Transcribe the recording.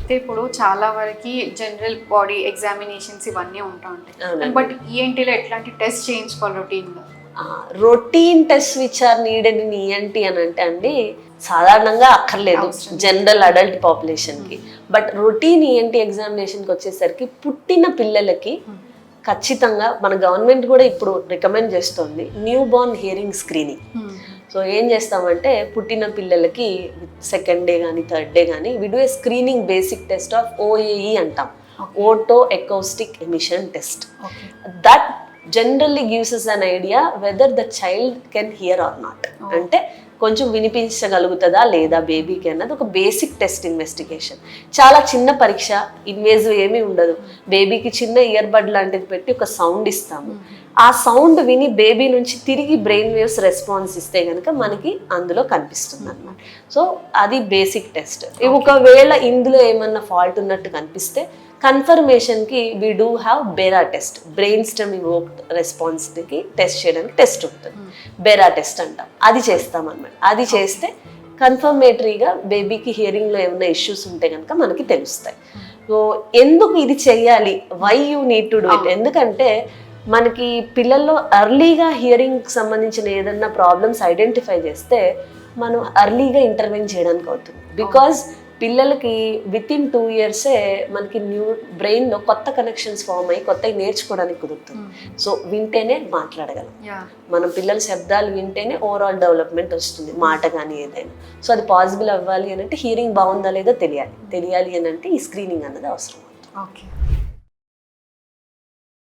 అయితే ఇప్పుడు చాలా వరకు జనరల్ బాడీ ఎగ్జామినేషన్స్ ఇవన్నీ ఉంటా ఉంటాయి, బట్ ఈఎన్టీలో ఎట్లాంటి టెస్ట్ చేయించుకోవాలి రొటీన్గా? Routine test which are needed in ENT అని అంటే అండి సాధారణంగా అక్కర్లేదు జనరల్ అడల్ట్ పాపులేషన్కి. బట్ రొటీన్ ఈఎన్టీ ఎగ్జామినేషన్కి వచ్చేసరికి పుట్టిన పిల్లలకి ఖచ్చితంగా మన గవర్నమెంట్ కూడా ఇప్పుడు రికమెండ్ చేస్తుంది newborn hearing screening. So ఏం చేస్తామంటే పుట్టిన పిల్లలకి సెకండ్ డే కానీ థర్డ్ డే కానీ we do a screening basic test of OAE అంటాం, oto acoustic emission test. That generally gives us an idea whether the child can hear or not. అంటే కొంచెం వినిపించగలుగుతుందా లేదా బేబీకి అన్నది ఒక బేసిక్ టెస్ట్ ఇన్వెస్టిగేషన్. చాలా చిన్న పరీక్ష, ఇన్వేజివ్ ఏమీ ఉండదు. బేబీకి చిన్న ఇయర్ బడ్ లాంటిది పెట్టి ఒక సౌండ్ ఇస్తాము. ఆ సౌండ్ విని బేబీ నుంచి తిరిగి బ్రెయిన్ వేవ్స్ రెస్పాన్స్ ఇస్తే కనుక మనకి అందులో కనిపిస్తుంది అన్నమాట. సో అది బేసిక్ టెస్ట్. ఒకవేళ ఇందులో ఏమన్నా ఫాల్ట్ ఉన్నట్టు కనిపిస్తే కన్ఫర్మేషన్కి we do have BERA test, brain stem evoked రెస్పాన్స్కి టెస్ట్ చేయడానికి టెస్ట్ ఉంటుంది, బెరా టెస్ట్ అంటాం. అది చేస్తాం అన్నమాట. అది చేస్తే కన్ఫర్మేటరీగా బేబీకి హియరింగ్లో ఏమైనా ఇష్యూస్ ఉంటే కనుక మనకి తెలుస్తాయి. సో ఎందుకు ఇది చెయ్యాలి, why you need to do it? ఎందుకంటే మనకి పిల్లల్లో ఎర్లీగా హియరింగ్కి సంబంధించిన ఏదన్నా ప్రాబ్లమ్స్ ఐడెంటిఫై చేస్తే మనం ఎర్లీగా ఇంటర్వెన్ చేయడానికి అవుతుంది. బికాజ్ పిల్లలకి విత్ ఇన్ 2 years మనకి బ్రెయిన్లో కొత్త కనెక్షన్స్ ఫామ్ అయ్యి కొత్తవి నేర్చుకోవడానికి కుదురుతుంది. సో వింటేనే మాట్లాడగలం మనం, పిల్లల శబ్దాలు వింటేనే ఓవరాల్ డెవలప్మెంట్ వస్తుంది, మాట కానీ ఏదైనా. సో అది పాసిబుల్ అవ్వాలి అని అంటే హియరింగ్ బాగుందా లేదా తెలియాలి అని అంటే ఈ స్క్రీనింగ్ అన్నది అవసరం. ఓకే.